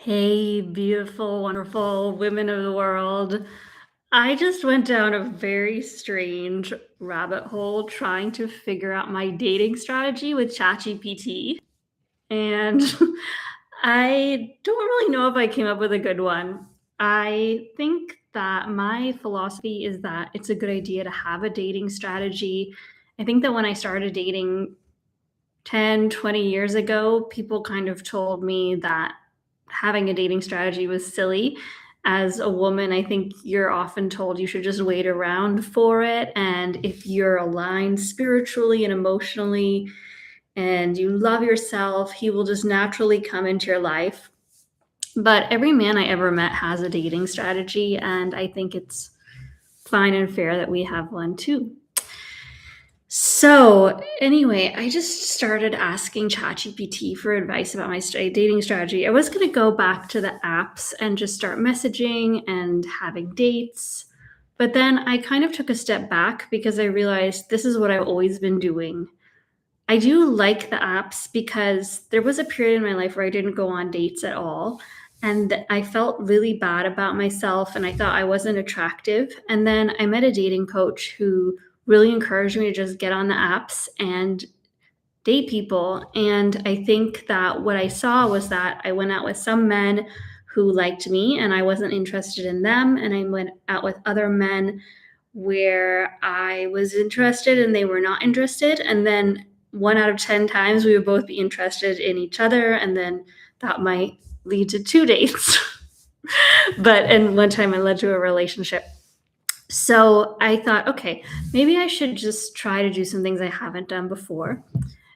Hey, beautiful, wonderful women of the world. I just went down a very strange rabbit hole trying to figure out my dating strategy with ChatGPT. And I don't really know if I came up with a good one. I think that my philosophy is that it's a good idea to have a dating strategy. I think that when I started dating 10, 20 years ago, people kind of told me that having a dating strategy was silly. As a woman, I think you're often told you should just wait around for it. And if you're aligned spiritually and emotionally and you love yourself, he will just naturally come into your life. But every man I ever met has a dating strategy. And I think it's fine and fair that we have one too. So, anyway, I just started asking ChatGPT for advice about my dating strategy. I was going to go back to the apps and just start messaging and having dates. But then I kind of took a step back because I realized this is what I've always been doing. I do like the apps because there was a period in my life where I didn't go on dates at all. And I felt really bad about myself and I thought I wasn't attractive. And then I met a dating coach who really encouraged me to just get on the apps and date people. And I think that what I saw was that I went out with some men who liked me and I wasn't interested in them. And I went out with other men where I was interested and they were not interested. And then 1 out of 10 times we would both be interested in each other. And then that might lead to 2 dates. And one time it led to a relationship. So I thought, okay, maybe I should just try to do some things I haven't done before.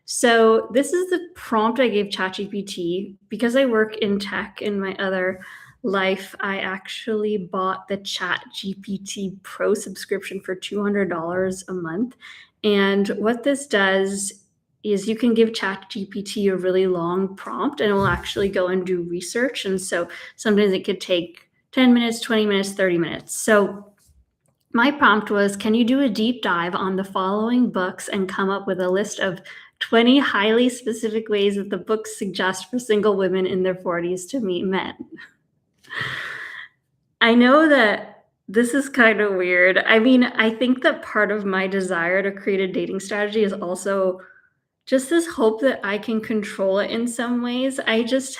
So this is the prompt I gave ChatGPT. Because I work in tech in my other life, I actually bought the ChatGPT Pro subscription for $200 a month. And what this does is you can give ChatGPT a really long prompt and it will actually go and do research. And so sometimes it could take 10 minutes, 20 minutes, 30 minutes. So my prompt was, can you do a deep dive on the following books and come up with a list of 20 highly specific ways that the books suggest for single women in their 40s to meet men? I know that this is kind of weird. I mean, I think that part of my desire to create a dating strategy is also just this hope that I can control it in some ways. I just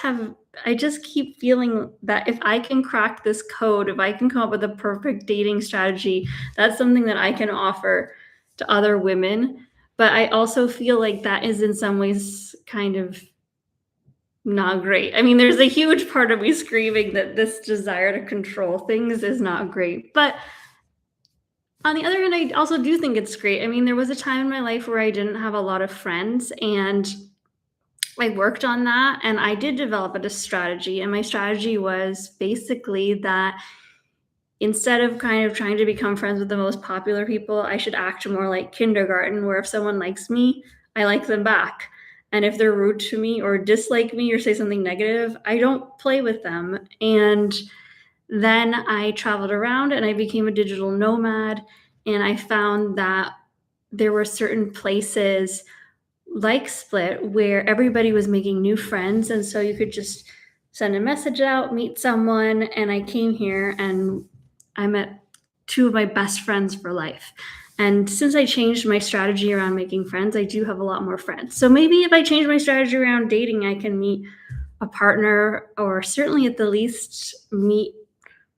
keep feeling that if I can crack this code, if I can come up with a perfect dating strategy, that's something that I can offer to other women. But I also feel like that is in some ways kind of not great. I mean, there's a huge part of me screaming that this desire to control things is not great. But on the other hand, I also do think it's great. I mean, there was a time in my life where I didn't have a lot of friends, and I worked on that, and I did develop a strategy. And my strategy was basically that instead of kind of trying to become friends with the most popular people, I should act more like kindergarten, where if someone likes me, I like them back. And if they're rude to me or dislike me or say something negative, I don't play with them. And then I traveled around and I became a digital nomad. And I found that there were certain places like Split where everybody was making new friends. And so you could just send a message out, meet someone. And I came here and I met two of my best friends for life. And since I changed my strategy around making friends, I do have a lot more friends. So maybe if I change my strategy around dating, I can meet a partner or certainly at the least meet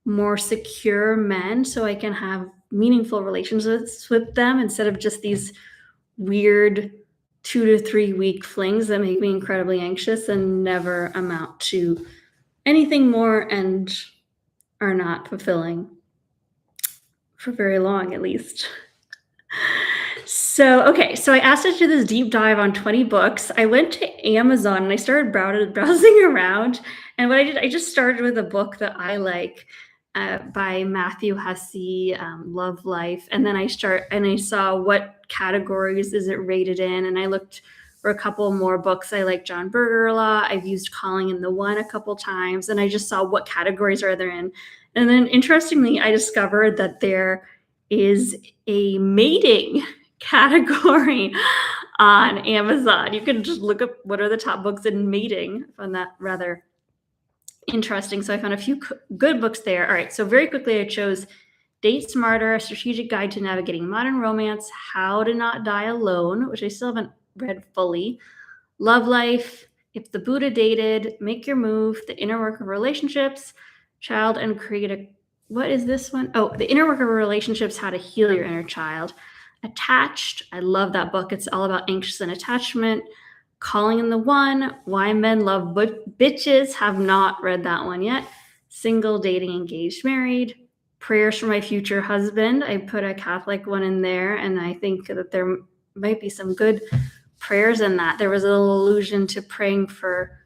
more secure men so I can have meaningful relationships with them instead of just these weird 2 to 3 week flings that make me incredibly anxious and never amount to anything more and are not fulfilling for very long, at least. So, okay, so I asked it to do this deep dive on 20 books. I went to Amazon and I started browsing around. And what I did, I just started with a book that I like by Matthew Hussey, Love Life. And then I saw what categories is it rated in. And I looked for a couple more books. I like John Berger a lot. I've used Calling in the One a couple times. And I just saw what categories are there in. And then interestingly, I discovered that there is a mating category on Amazon. You can just look up what are the top books in mating. I found that rather interesting. So I found a few good books there. All right. So very quickly, I chose Date Smarter, A Strategic Guide to Navigating Modern Romance, How to Not Die Alone, which I still haven't read fully, Love Life, If the Buddha Dated, Make Your Move, The Inner Work of Relationships, Child and Create what is this one? Oh, The Inner Work of Relationships, How to Heal Your Inner Child. Attached, I love that book. It's all about anxious and attachment. Calling in the One, Why Men Love Bitches, have not read that one yet. Single, Dating, Engaged, Married. Prayers for My Future Husband. I put a Catholic one in there, and I think that there might be some good prayers in that. There was a little allusion to praying for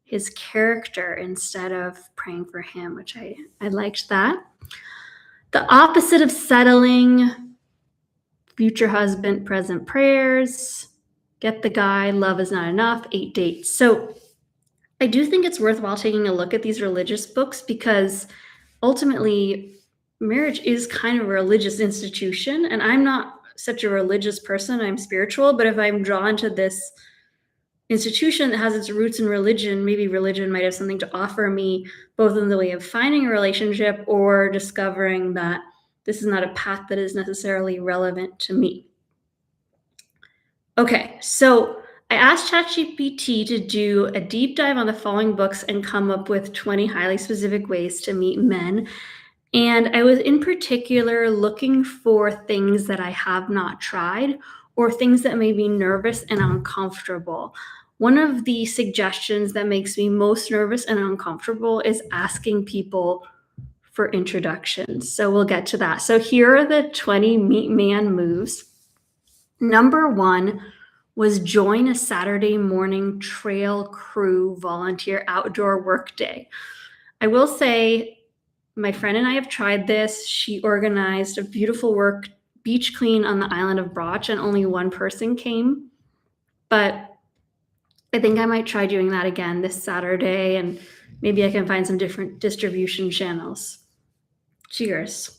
his character instead of praying for him, which I liked that. The Opposite of Settling, Future Husband, Present Prayers, Get the Guy, Love is Not Enough, 8 Dates. So I do think it's worthwhile taking a look at these religious books because ultimately marriage is kind of a religious institution, and I'm not such a religious person. I'm spiritual, but if I'm drawn to this institution that has its roots in religion, maybe religion might have something to offer me, both in the way of finding a relationship or discovering that this is not a path that is necessarily relevant to me. Okay, so I asked ChatGPT to do a deep dive on the following books and come up with 20 highly specific ways to meet men. And I was in particular looking for things that I have not tried or things that made me nervous and uncomfortable. One of the suggestions that makes me most nervous and uncomfortable is asking people for introductions. So we'll get to that. So here are the 20 meet man moves. Number 1 was join a Saturday morning trail crew volunteer outdoor work day. I will say my friend and I have tried this. She organized a beautiful beach clean on the island of Broch, and only one person came. But I think I might try doing that again this Saturday, and maybe I can find some different distribution channels. Cheers.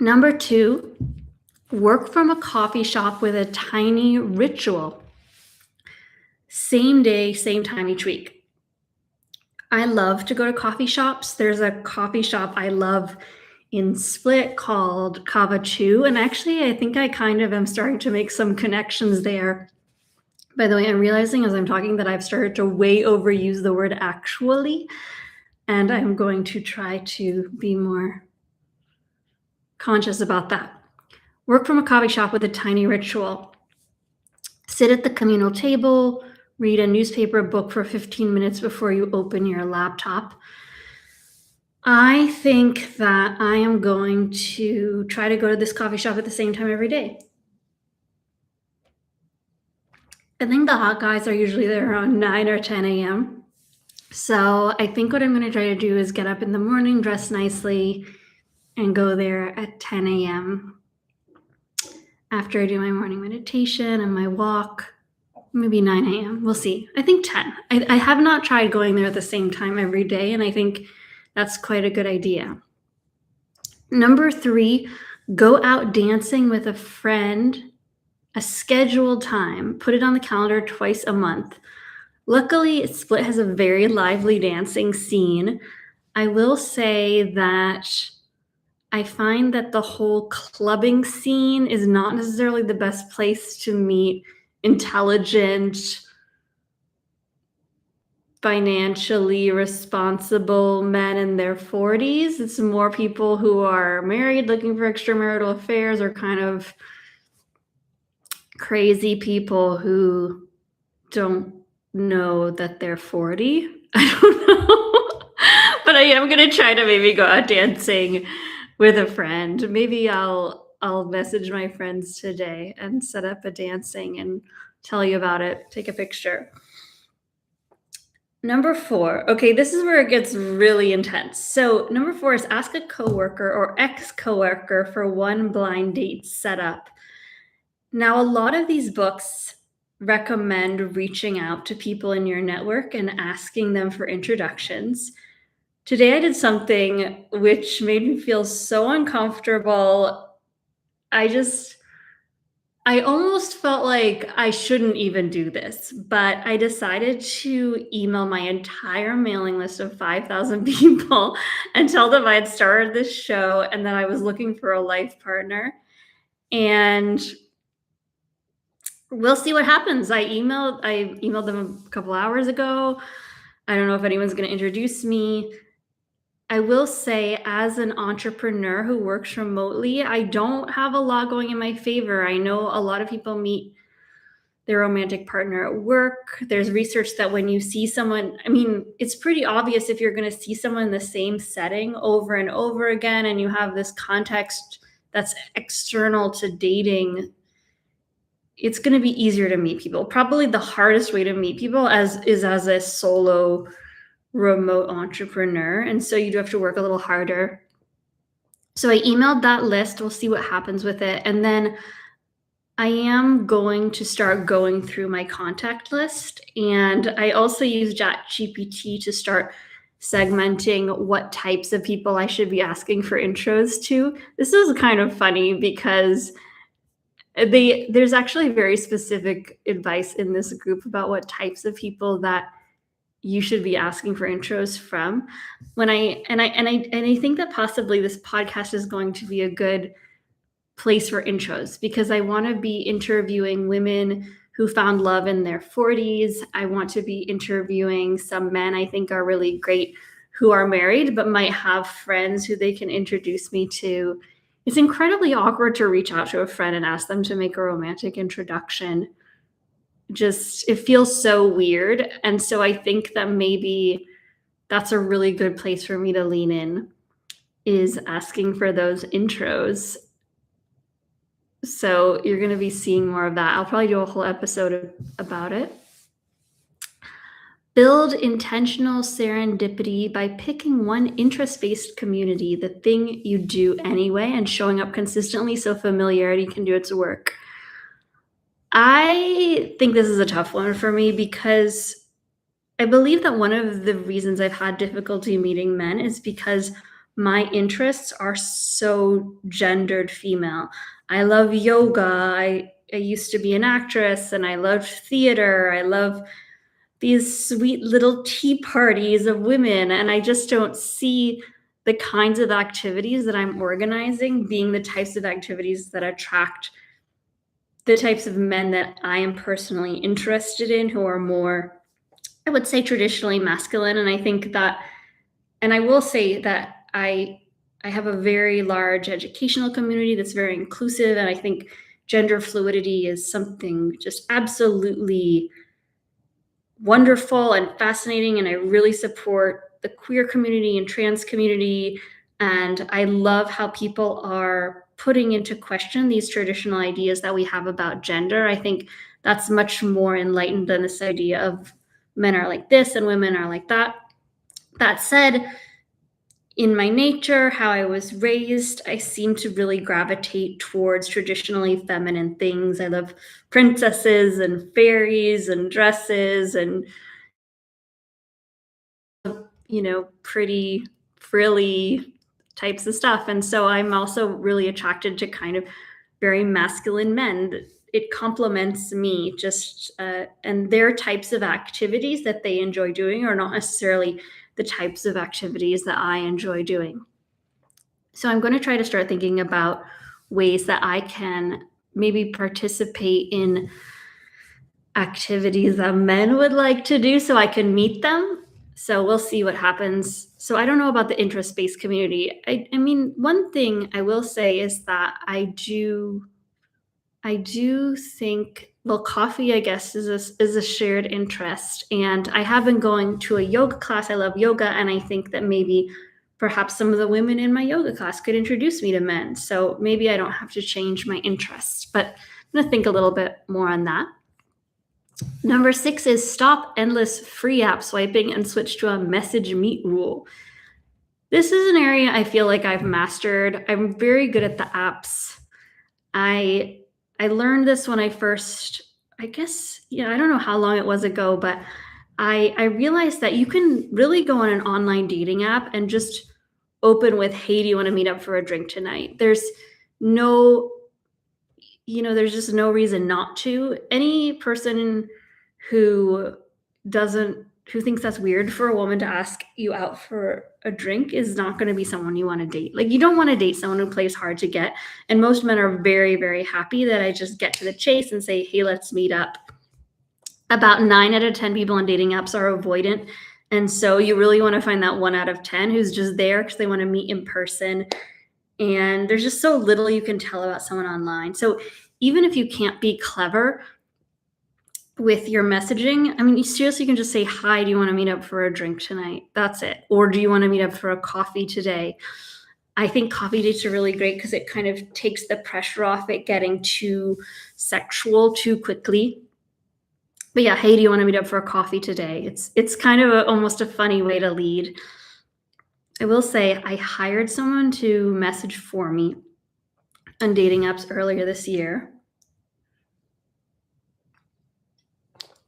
Number 2, work from a coffee shop with a tiny ritual. Same day, same time each week. I love to go to coffee shops. There's a coffee shop I love in Split called Kava Chew, and actually I think I kind of am starting to make some connections there. By the way, I'm realizing as I'm talking that I've started to way overuse the word actually, and I'm going to try to be more conscious about that. Work from a coffee shop with a tiny ritual. Sit at the communal table, read a newspaper book for 15 minutes before you open your laptop. I think that I am going to try to go to this coffee shop at the same time every day. I think the hot guys are usually there around 9 or 10 a.m. So I think what I'm going to try to do is get up in the morning, dress nicely, and go there at 10 a.m. after I do my morning meditation and my walk. Maybe 9 a.m. We'll see. I think 10. I have not tried going there at the same time every day, and I think that's quite a good idea. Number 3, go out dancing with a friend, a scheduled time. Put it on the calendar twice a month. Luckily, Split has a very lively dancing scene. I will say that I find that the whole clubbing scene is not necessarily the best place to meet intelligent, financially responsible men in their 40s. It's more people who are married looking for extramarital affairs, or kind of crazy people who don't know that they're 40. I don't know. But I am going to try to maybe go out dancing with a friend. Maybe I'll message my friends today and set up a dancing and tell you about it. Take a picture. Number 4. Okay, this is where it gets really intense. So number 4 is ask a coworker or ex-coworker for one blind date setup. Now, a lot of these books recommend reaching out to people in your network and asking them for introductions. Today I did something which made me feel so uncomfortable. I I almost felt like I shouldn't even do this, but I decided to email my entire mailing list of 5,000 people and tell them I had started this show and that I was looking for a life partner. And we'll see what happens. I emailed them a couple hours ago. I don't know if anyone's going to introduce me. I will say, as an entrepreneur who works remotely, I don't have a lot going in my favor. I know a lot of people meet their romantic partner at work. There's research that when you see someone, I mean, it's pretty obvious if you're going to see someone in the same setting over and over again, and you have this context that's external to dating, it's going to be easier to meet people. Probably the hardest way to meet people as a solo remote entrepreneur. And so you do have to work a little harder. So I emailed that list. We'll see what happens with it. And then I am going to start going through my contact list. And I also use ChatGPT to start segmenting what types of people I should be asking for intros to. This is kind of funny because there's actually very specific advice in this group about what types of people that you should be asking for intros from. When I think that possibly this podcast is going to be a good place for intros because I want to be interviewing women who found love in their 40s. I want to be interviewing some men I think are really great who are married but might have friends who they can introduce me to. It's incredibly awkward to reach out to a friend and ask them to make a romantic introduction. Just, it feels so weird. And so I think that maybe that's a really good place for me to lean in, is asking for those intros. So you're going to be seeing more of that. I'll probably do a whole episode about it. Build intentional serendipity by picking one interest-based community, the thing you do anyway, and showing up consistently so familiarity can do its work. I think this is a tough one for me because I believe that one of the reasons I've had difficulty meeting men is because my interests are so gendered female. I love yoga. I used to be an actress and I loved theater. I love these sweet little tea parties of women. And I just don't see the kinds of activities that I'm organizing being the types of activities that attract the types of men that I am personally interested in, who are more, I would say, traditionally masculine. And I think that, and I will say that I have a very large educational community that's very inclusive, and I think gender fluidity is something just absolutely wonderful and fascinating, and I really support the queer community and trans community, and I love how people are putting into question these traditional ideas that we have about gender. I think that's much more enlightened than this idea of men are like this and women are like that. That said, in my nature, how I was raised, I seem to really gravitate towards traditionally feminine things. I love princesses and fairies and dresses and, pretty frilly types of stuff. And so I'm also really attracted to kind of very masculine men. It complements me just, and their types of activities that they enjoy doing are not necessarily the types of activities that I enjoy doing. So I'm going to try to start thinking about ways that I can maybe participate in activities that men would like to do so I can meet them. So we'll see what happens. So I don't know about the interest-based community. I mean, one thing I will say is that I do think, well, coffee, I guess, is a shared interest. And I have been going to a yoga class. I love yoga. And I think that maybe perhaps some of the women in my yoga class could introduce me to men. So maybe I don't have to change my interests, but I'm going to think a little bit more on that. Number 6 is stop endless free app swiping and switch to a message meet rule. This is an area I feel like I've mastered. I'm very good at the apps. I learned this when I first, I guess, I don't know how long it was ago, but I realized that you can really go on an online dating app and just open with, hey, do you want to meet up for a drink tonight? There's no there's just no reason not to. Any person who doesn't who thinks that's weird for a woman to ask you out for a drink is not going to be someone you want to date. Like, you don't want to date someone who plays hard to get. And most men are very, very happy that I just get to the chase and say, hey, let's meet up. About 9 out of 10 people on dating apps are avoidant. And so you really want to find that 1 out of 10 who's just there because they want to meet in person. And there's just so little you can tell about someone online. So even if you can't be clever with your messaging, I mean, you seriously can just say, hi, do you want to meet up for a drink tonight? That's it. Or do you want to meet up for a coffee today? I think coffee dates are really great because it kind of takes the pressure off it getting too sexual too quickly. But yeah, hey, do you want to meet up for a coffee today? It's kind of almost a funny way to lead. I will say I hired someone to message for me on dating apps earlier this year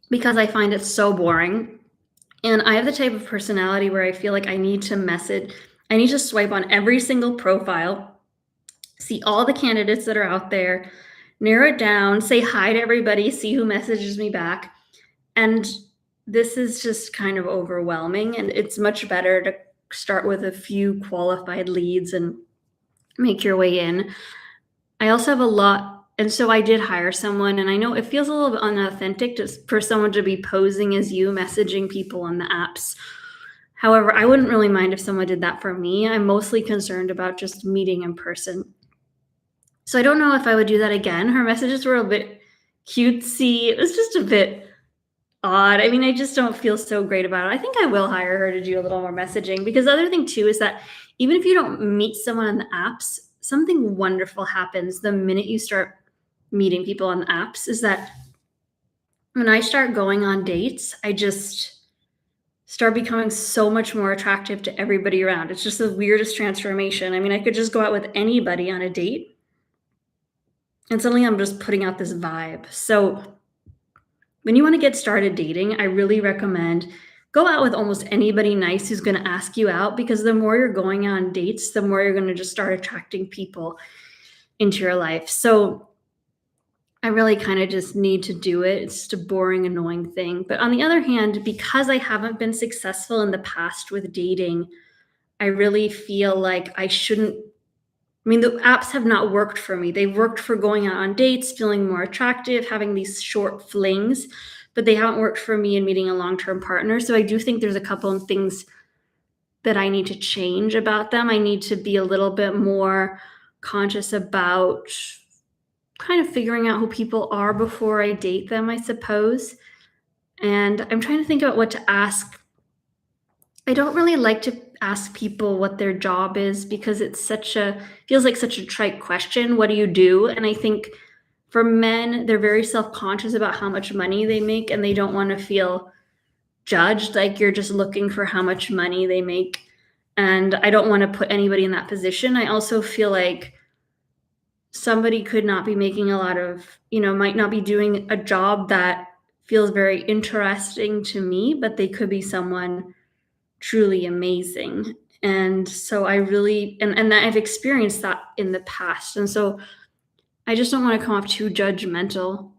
because I find it so boring. And I have the type of personality where I feel like I need to swipe on every single profile, see all the candidates that are out there, narrow it down, say hi to everybody, see who messages me back. And this is just kind of overwhelming. And it's much better to start with a few qualified leads and make your way in. I also have a lot, and so I did hire someone, and I know it feels a little bit unauthentic for someone to be posing as you, messaging people on the apps. However, I wouldn't really mind if someone did that for me. I'm mostly concerned about just meeting in person. So I don't know if I would do that again. Her messages were a bit cutesy. It was just a bit odd. I mean, I just don't feel so great about it. I think I will hire her to do a little more messaging, because the other thing too is that even if you don't meet someone on the apps, something wonderful happens the minute you start meeting people on the apps. Is that when I start going on dates, I just start becoming so much more attractive to everybody around. It's just the weirdest transformation. I mean, I could just go out with anybody on a date, and suddenly I'm just putting out this vibe. So when you want to get started dating, I really recommend go out with almost anybody nice who's going to ask you out, because the more you're going on dates, the more you're going to just start attracting people into your life. So I really kind of just need to do it. It's just a boring, annoying thing. But on the other hand, because I haven't been successful in the past with dating, I really feel like I shouldn't. I mean, the apps have not worked for me. They've worked for going out on dates, feeling more attractive, having these short flings, but they haven't worked for me in meeting a long-term partner. So I do think there's a couple of things that I need to change about them. I need to be a little bit more conscious about kind of figuring out who people are before I date them, I suppose. And I'm trying to think about what to ask. I don't really like to ask people what their job is, because feels like such a trite question. What do you do? And I think for men, they're very self-conscious about how much money they make, and they don't want to feel judged, like you're just looking for how much money they make. And I don't want to put anybody in that position. I also feel like somebody could not be making a lot of, might not be doing a job that feels very interesting to me, but they could be someone truly amazing. And so I really, and I've experienced that in the past. And so I just don't want to come off too judgmental.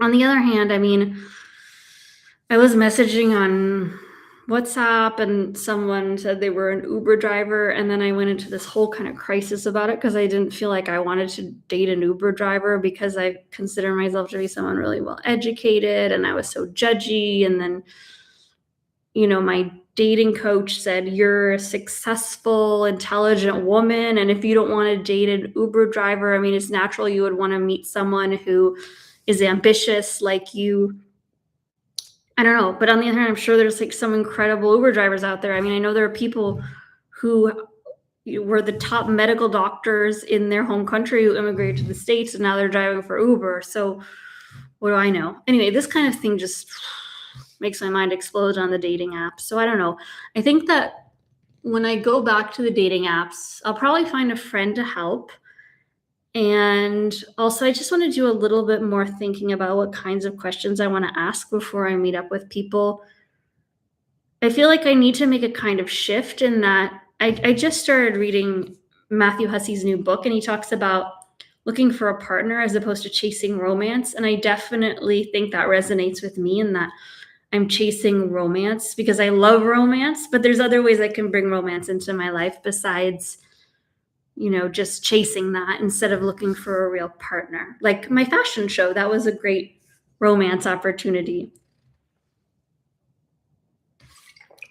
On the other hand, I mean, I was messaging on WhatsApp and someone said they were an Uber driver. And then I went into this whole kind of crisis about it because I didn't feel like I wanted to date an Uber driver, because I consider myself to be someone really well educated, and I was so judgy. And then, my dating coach said, you're a successful, intelligent woman, and if you don't want to date an Uber driver, I mean, it's natural you would want to meet someone who is ambitious like you. I don't know. But on the other hand, I'm sure there's like some incredible Uber drivers out there. I mean, I know there are people who were the top medical doctors in their home country who immigrated to the States, and now they're driving for Uber. So what do I know? Anyway, this kind of thing just makes my mind explode on the dating apps. So I don't know. I think that when I go back to the dating apps, I'll probably find a friend to help. And also, I just want to do a little bit more thinking about what kinds of questions I want to ask before I meet up with people. I feel like I need to make a kind of shift in that I just started reading Matthew Hussey's new book, and he talks about looking for a partner as opposed to chasing romance. And I definitely think that resonates with me in that I'm chasing romance because I love romance, but there's other ways I can bring romance into my life besides, just chasing that instead of looking for a real partner. Like my fashion show, that was a great romance opportunity.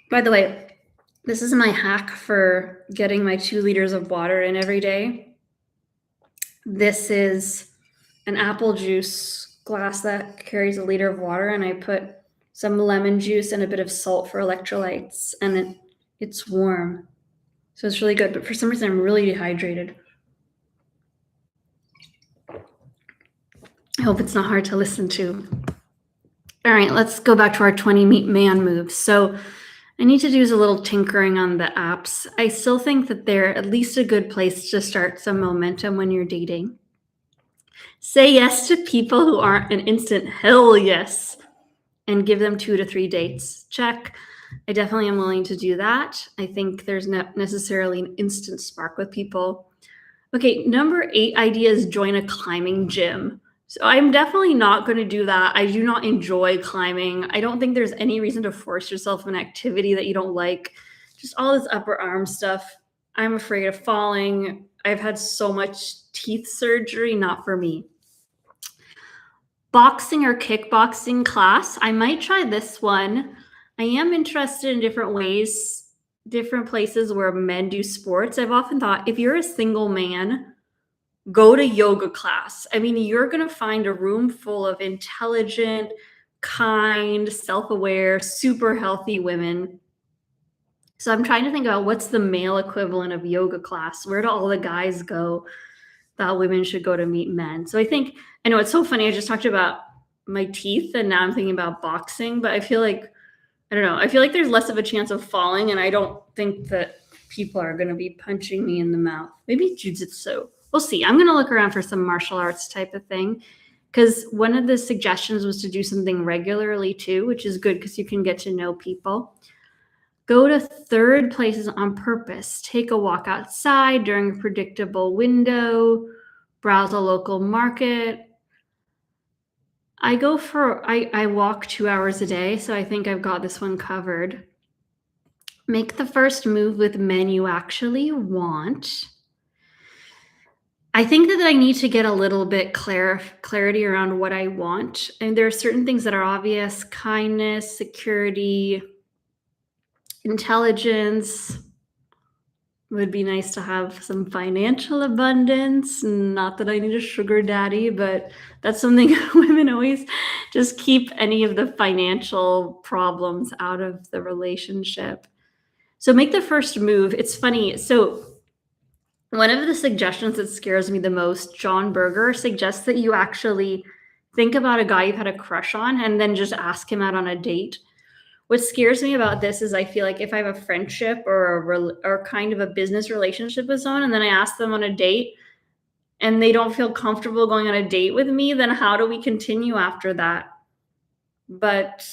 By the way, this is my hack for getting my 2 liters of water in every day. This is an apple juice glass that carries a liter of water, and I put some lemon juice and a bit of salt for electrolytes, and it's warm. So it's really good, but for some reason I'm really dehydrated. I hope it's not hard to listen to. All right, let's go back to our 20 meet man moves. So I need to do a little tinkering on the apps. I still think that they're at least a good place to start some momentum when you're dating. Say yes to people who aren't an instant hell yes, and give them 2 to 3 dates. Check. I definitely am willing to do that. I think there's not necessarily an instant spark with people. Okay, number 8 idea is join a climbing gym. So I'm definitely not going to do that. I do not enjoy climbing. I don't think there's any reason to force yourself in an activity that you don't like. Just all this upper arm stuff. I'm afraid of falling. I've had so much teeth surgery, not for me. Boxing or kickboxing class. I might try this one. I am interested in different ways, different places where men do sports. I've often thought if you're a single man, go to yoga class. I mean, you're going to find a room full of intelligent, kind, self-aware, super healthy women. So I'm trying to think about what's the male equivalent of yoga class. Where do all the guys go that women should go to meet men? So I know it's so funny. I just talked about my teeth and now I'm thinking about boxing, but I feel like, I don't know. I feel like there's less of a chance of falling, and I don't think that people are going to be punching me in the mouth. Maybe jujitsu. We'll see. I'm going to look around for some martial arts type of thing, because one of the suggestions was to do something regularly too, which is good because you can get to know people. Go to third places on purpose. Take a walk outside during a predictable window. Browse a local market. I walk 2 hours a day, so I think I've got this one covered. Make the first move with men you actually want. I think that I need to get a little bit clarity around what I want. And there are certain things that are obvious: kindness, security, intelligence. Would be nice to have some financial abundance. Not that I need a sugar daddy, but that's something women always just keep any of the financial problems out of the relationship. So make the first move. It's funny. So one of the suggestions that scares me the most, John Berger suggests that you actually think about a guy you've had a crush on and then just ask him out on a date. What scares me about this is I feel like if I have a friendship or kind of a business relationship with someone, and then I ask them on a date and they don't feel comfortable going on a date with me, then how do we continue after that? But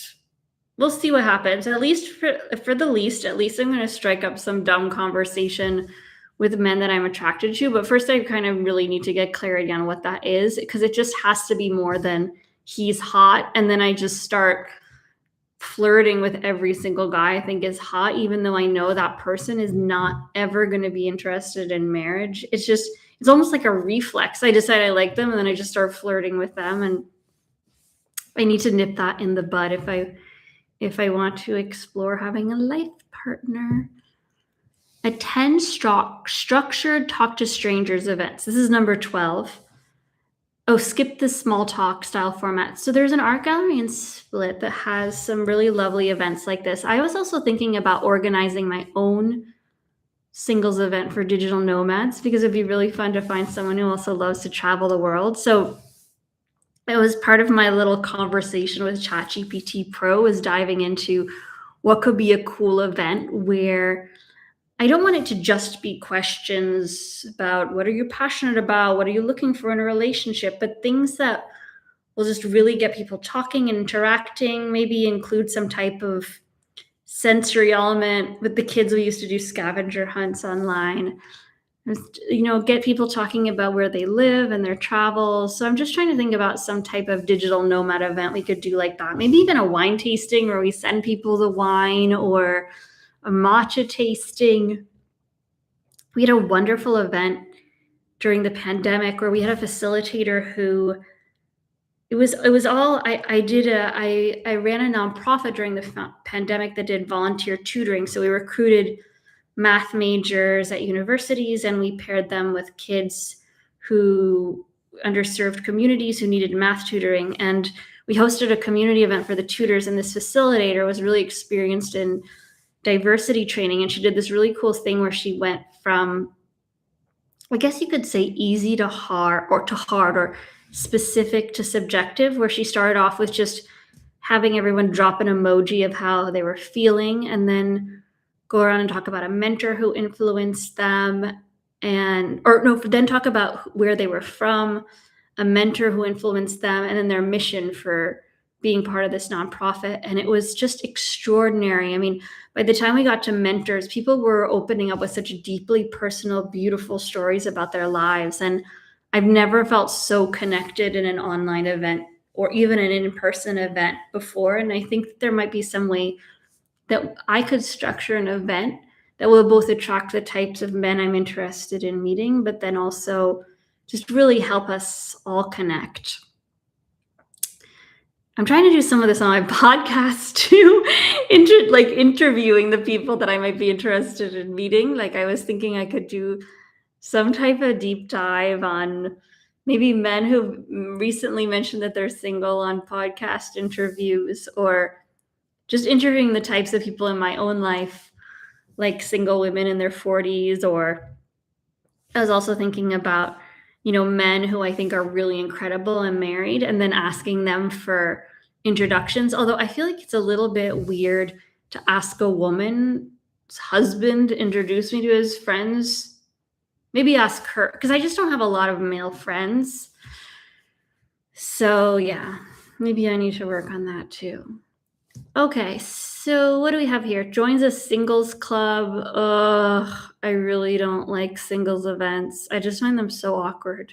we'll see what happens. At least for the least, at least I'm going to strike up some dumb conversation with men that I'm attracted to. But first, I kind of really need to get clarity on what that is, because it just has to be more than he's hot. And then I just start flirting with every single guy I think is hot, even though I know that person is not ever going to be interested in marriage. It's almost like a reflex. I decide I like them and then I just start flirting with them. And I need to nip that in the bud if I want to explore having a life partner. Attend structured talk to strangers events. This is number 12. Oh, skip the small talk style format. So there's an art gallery in Split that has some really lovely events like this. I was also thinking about organizing my own singles event for digital nomads, because it'd be really fun to find someone who also loves to travel the world. So it was part of my little conversation with ChatGPT Pro, was diving into what could be a cool event where I don't want it to just be questions about what are you passionate about, what are you looking for in a relationship, but things that will just really get people talking and interacting, maybe include some type of sensory element. With the kids, we used to do scavenger hunts online. Get people talking about where they live and their travels. So I'm just trying to think about some type of digital nomad event we could do like that. Maybe even a wine tasting where we send people the wine, or a matcha tasting. We had a wonderful event during the pandemic where we had a facilitator who it was all I ran a nonprofit during the pandemic that did volunteer tutoring. So we recruited math majors at universities, and we paired them with kids who underserved communities who needed math tutoring. And we hosted a community event for the tutors, and this facilitator was really experienced in diversity training, and she did this really cool thing where she went from, I guess you could say, easy to hard, or specific to subjective, where she started off with just having everyone drop an emoji of how they were feeling, and then go around and talk about a mentor who influenced them, and or no, then talk about where they were from, a mentor who influenced them, and then their mission for being part of this nonprofit. And it was just extraordinary. I mean, by the time we got to mentors, people were opening up with such deeply personal, beautiful stories about their lives. And I've never felt so connected in an online event or even an in-person event before. And I think that there might be some way that I could structure an event that will both attract the types of men I'm interested in meeting, but then also just really help us all connect. I'm trying to do some of this on my podcast too, interviewing the people that I might be interested in meeting. Like, I was thinking I could do some type of deep dive on maybe men who recently mentioned that they're single on podcast interviews, or just interviewing the types of people in my own life, like single women in their 40s. Or I was also thinking about, men who I think are really incredible and married, and then asking them for introductions. Although I feel like it's a little bit weird to ask a woman's husband to introduce me to his friends. Maybe ask her, because I just don't have a lot of male friends. So yeah, maybe I need to work on that too. Okay, so what do we have here? Joins a singles club. Ugh, I really don't like singles events. I just find them so awkward.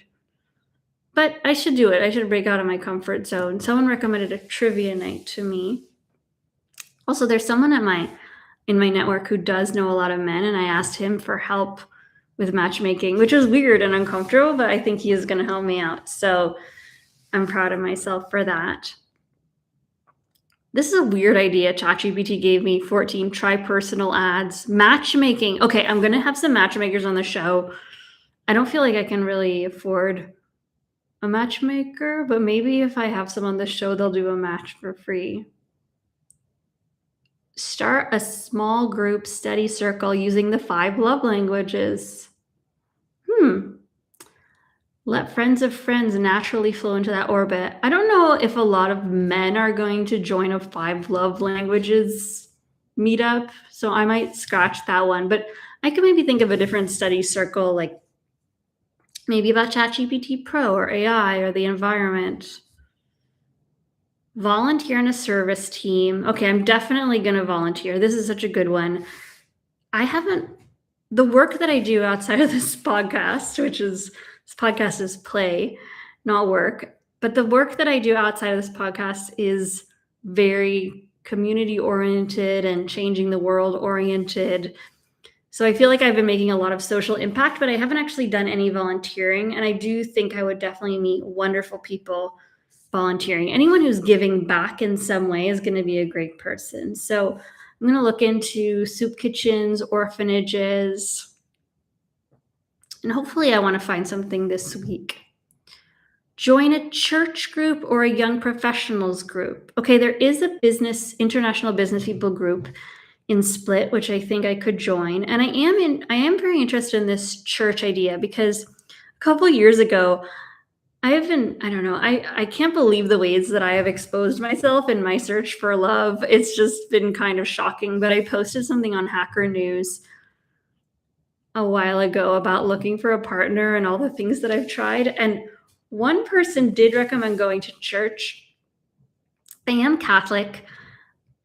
But I should do it. I should break out of my comfort zone. Someone recommended a trivia night to me. Also, there's someone in my network who does know a lot of men, and I asked him for help with matchmaking, which was weird and uncomfortable, but I think he is going to help me out. So I'm proud of myself for that. This is a weird idea ChatGPT gave me. 14 tri-personal ads. Matchmaking. Okay, I'm going to have some matchmakers on the show. I don't feel like I can really afford a matchmaker, but maybe if I have some on the show, they'll do a match for free. Start a small group study circle using the 5 love languages. Let friends of friends naturally flow into that orbit. I don't know if a lot of men are going to join a 5 love languages meetup, so I might scratch that one. But I could maybe think of a different study circle, like maybe about ChatGPT Pro or AI or the environment. Volunteer in a service team. Okay, I'm definitely going to volunteer. This is such a good one. The work that I do outside of this podcast, this podcast is play, not work. But the work that I do outside of this podcast is very community oriented and changing the world oriented. So I feel like I've been making a lot of social impact, but I haven't actually done any volunteering. And I do think I would definitely meet wonderful people volunteering. Anyone who's giving back in some way is going to be a great person. So I'm going to look into soup kitchens, orphanages, and hopefully I want to find something this week. Join a church group or a young professionals group. Okay, there is a international business people group in Split, which I think I could join. And I am very interested in this church idea, because a couple years ago, I can't believe the ways that I have exposed myself in my search for love. It's just been kind of shocking. But I posted something on Hacker News a while ago about looking for a partner and all the things that I've tried. And one person did recommend going to church. I am Catholic.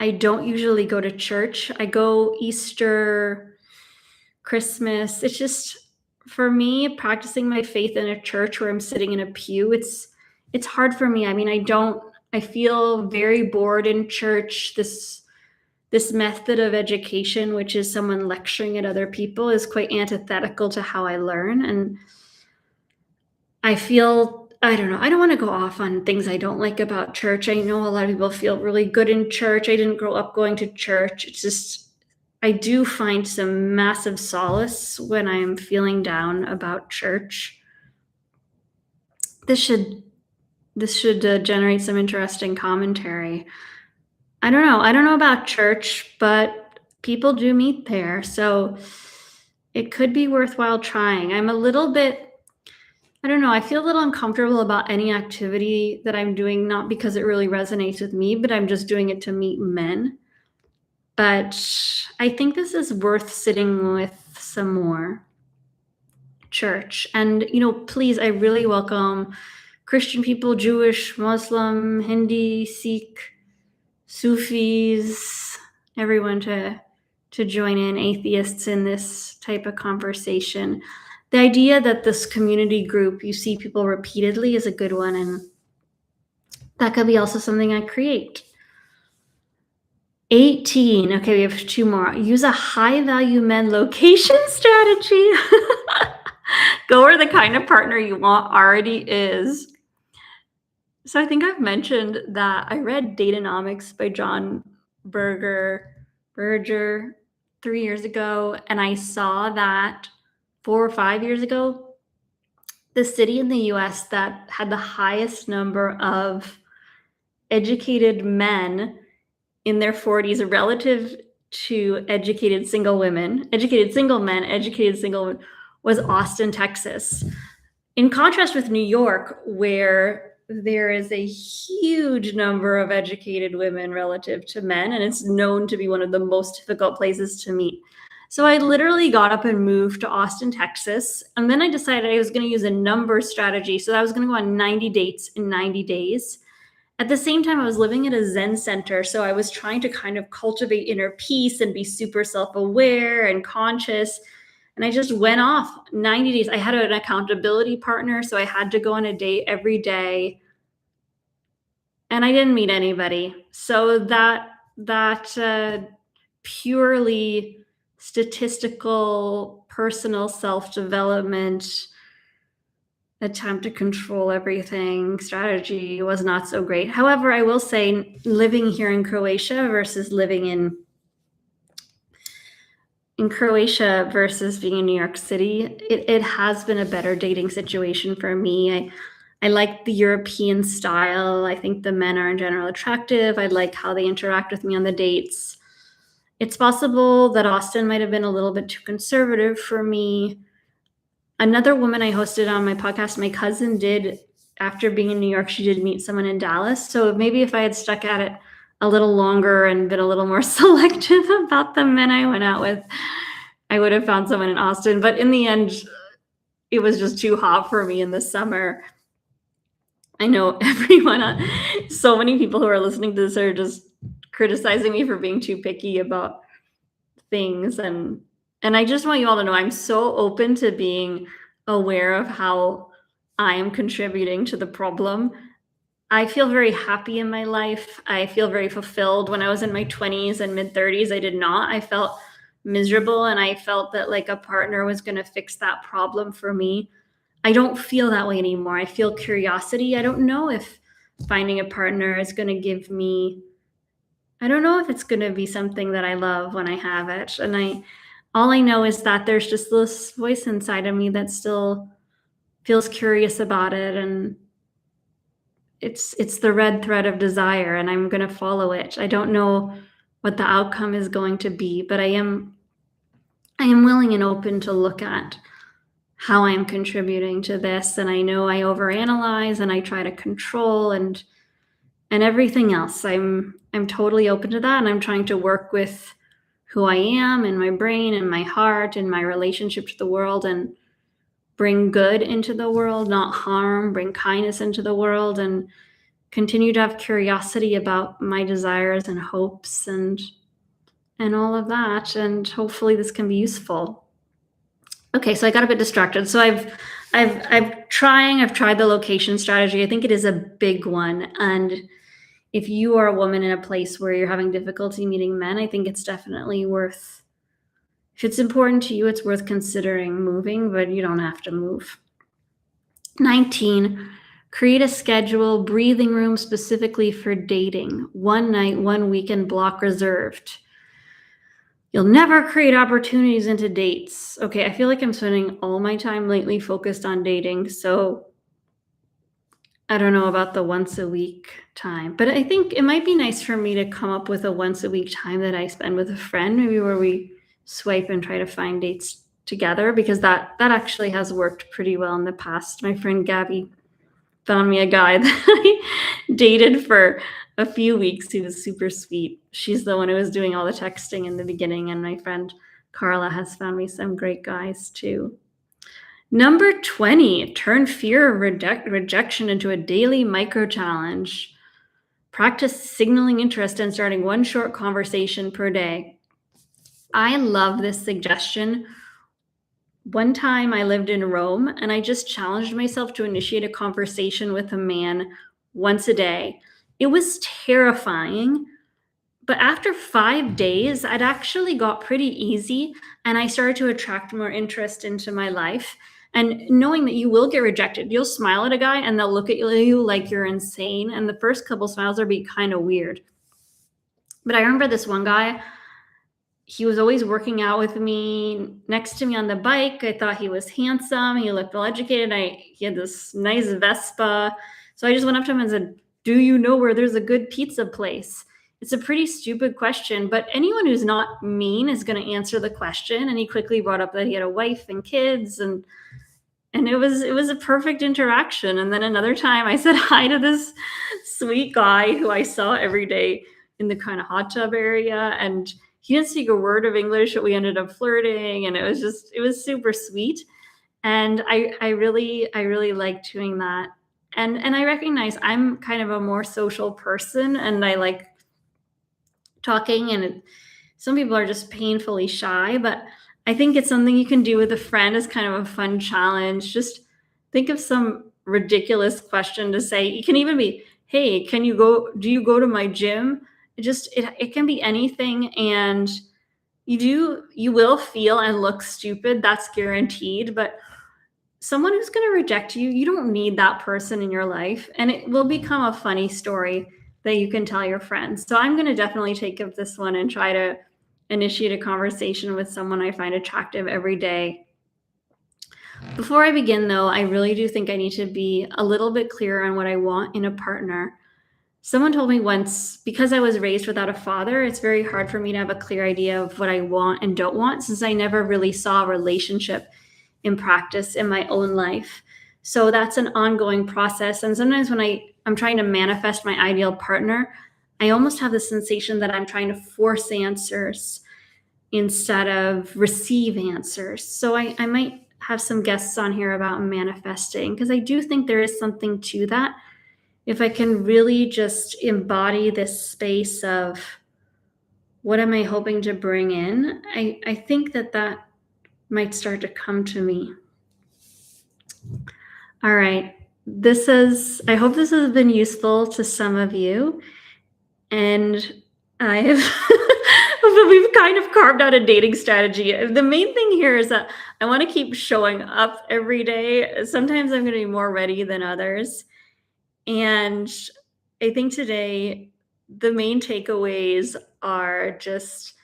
I don't usually go to church. I go Easter, Christmas. It's just, for me, practicing my faith in a church where I'm sitting in a pew, it's hard for me. I mean, I feel very bored in church. This method of education, which is someone lecturing at other people, is quite antithetical to how I learn. And I don't know, I don't want to go off on things I don't like about church. I know a lot of people feel really good in church. I didn't grow up going to church. It's just, I do find some massive solace when I'm feeling down about church. This should generate some interesting commentary. I don't know. I don't know about church, but people do meet there, so it could be worthwhile trying. I'm a little bit I don't know, I feel a little uncomfortable about any activity that I'm doing, not because it really resonates with me, but I'm just doing it to meet men. But I think this is worth sitting with some more. Church. And, please, I really welcome Christian people, Jewish, Muslim, Hindi, Sikh, Sufis, everyone to join in, atheists in this type of conversation. The idea that this community group, you see people repeatedly, is a good one, and that could be also something I create. 18. Okay, we have 2 more. Use a high value men location strategy. Go where the kind of partner you want already is. So I think I've mentioned that I read Datanomics by John Berger 3 years ago, and I saw that 4 or 5 years ago, the city in the US that had the highest number of educated men in their 40s relative to educated single men, was Austin, Texas. In contrast with New York, where there is a huge number of educated women relative to men, and it's known to be one of the most difficult places to meet. So I literally got up and moved to Austin, Texas, and then I decided I was going to use a number strategy. So I was going to go on 90 dates in 90 days. At the same time, I was living at a Zen center, so I was trying to kind of cultivate inner peace and be super self-aware and conscious. And I just went off 90 days. I had an accountability partner, so I had to go on a date every day. And I didn't meet anybody. So that purely statistical, personal self-development attempt to control everything strategy was not so great. However, I will say living here in Croatia versus living in Croatia versus being in New York City, it has been a better dating situation for me. I like the European style. I think the men are in general attractive. I like how they interact with me on the dates. It's possible that Austin might have been a little bit too conservative for me. Another woman I hosted on my podcast, my cousin did, after being in New York, she did meet someone in Dallas. So maybe if I had stuck at it a little longer and been a little more selective about the men I went out with, I would have found someone in Austin. But in the end, it was just too hot for me in the summer. I know so many people who are listening to this are just criticizing me for being too picky about things. And I just want you all to know I'm so open to being aware of how I am contributing to the problem. I feel very happy in my life. I feel very fulfilled. When I was in my 20s and mid 30s, I did not. I felt miserable, and I felt that like a partner was going to fix that problem for me. I don't feel that way anymore. I feel curiosity. I don't know if finding a partner is going to give me, I don't know if it's going to be something that I love when I have it. And all I know is that there's just this voice inside of me that still feels curious about it, and it's the red thread of desire, and I'm going to follow it. I don't know what the outcome is going to be, but I am willing and open to look at how I'm contributing to this. And I know I overanalyze and I try to control and everything else. I'm totally open to that, and I'm trying to work with who I am and my brain and my heart and my relationship to the world, and bring good into the world, not harm, bring kindness into the world, and continue to have curiosity about my desires and hopes and all of that. And hopefully this can be useful. Okay, so I got a bit distracted. So I've tried the location strategy. I think it is a big one. And if you are a woman in a place where you're having difficulty meeting men, I think it's definitely worth, if it's important to you, it's worth considering moving, but you don't have to move. 19, create a schedule, breathing room specifically for dating. One night, one weekend block reserved. You'll never create opportunities into dates. Okay, I feel like I'm spending all my time lately focused on dating, so I don't know about the once a week time, but I think it might be nice for me to come up with a once a week time that I spend with a friend, maybe where we swipe and try to find dates together, because that actually has worked pretty well in the past. My friend Gabby found me a guy that I dated for a few weeks. He was super sweet. She's the one who was doing all the texting in the beginning, and my friend Carla has found me some great guys too. Number 20, turn fear of rejection into a daily micro challenge. Practice signaling interest and starting one short conversation per day. I love this suggestion. One time I lived in Rome and I just challenged myself to initiate a conversation with a man once a day. It was terrifying, but after 5 days, I'd actually got pretty easy and I started to attract more interest into my life. And knowing that you will get rejected, you'll smile at a guy and they'll look at you like you're insane. And the first couple smiles will be kind of weird. But I remember this one guy, he was always working out with me next to me on the bike. I thought he was handsome. He looked well educated. He had this nice Vespa. So I just went up to him and said, "Do you know where there's a good pizza place?" It's a pretty stupid question, but anyone who's not mean is going to answer the question. And he quickly brought up that he had a wife and kids, and it was a perfect interaction. And then another time I said hi to this sweet guy who I saw every day in the kind of hot tub area, and he didn't speak a word of English, but we ended up flirting, and it was super sweet. And I really liked doing that. And I recognize I'm kind of a more social person and I like talking, and some people are just painfully shy, but I think it's something you can do with a friend as kind of a fun challenge. Just think of some ridiculous question to say. It can even be, "Hey, do you go to my gym?" It can be anything, and you will feel and look stupid, that's guaranteed, but someone who's going to reject you, you don't need that person in your life, and it will become a funny story that you can tell your friends. So I'm going to definitely take up this one and try to initiate a conversation with someone I find attractive every day. Before I begin, though, I really do think I need to be a little bit clearer on what I want in a partner. Someone told me once, because I was raised without a father, it's very hard for me to have a clear idea of what I want and don't want, since I never really saw a relationship in practice in my own life. So that's an ongoing process. And sometimes when I'm trying to manifest my ideal partner, I almost have the sensation that I'm trying to force answers instead of receive answers. So I might have some guests on here about manifesting, because I do think there is something to that. If I can really just embody this space of what am I hoping to bring in, I think that might start to come to me. All right. I hope this has been useful to some of you. And I have, we've kind of carved out a dating strategy. The main thing here is that I want to keep showing up every day. Sometimes I'm going to be more ready than others. And I think today the main takeaways are just,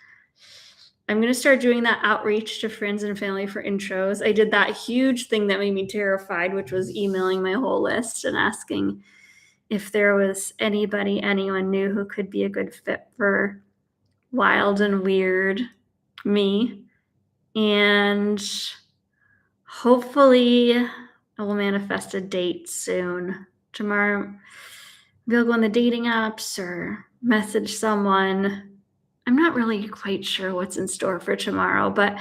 I'm going to start doing that outreach to friends and family for intros. I did that huge thing that made me terrified, which was emailing my whole list and asking if there was anyone knew who could be a good fit for wild and weird me. And hopefully I will manifest a date soon. Tomorrow, maybe I'll go on the dating apps or message someone. I'm not really quite sure what's in store for tomorrow, but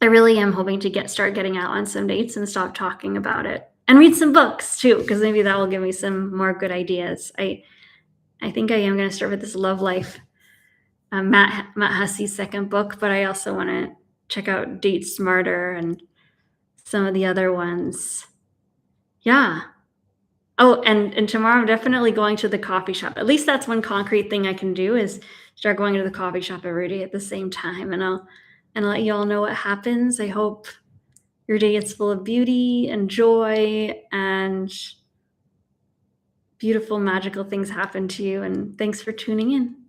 I really am hoping to start getting out on some dates and stop talking about it. And read some books too, because maybe that will give me some more good ideas. I think I am going to start with this Love Life, Matt Hussey's second book, but I also want to check out Date Smarter and some of the other ones. Yeah. Oh, and tomorrow I'm definitely going to the coffee shop. At least that's one concrete thing I can do is start going to the coffee shop every day at the same time, and let you all know what happens. I hope your day is full of beauty and joy and beautiful, magical things happen to you, and thanks for tuning in.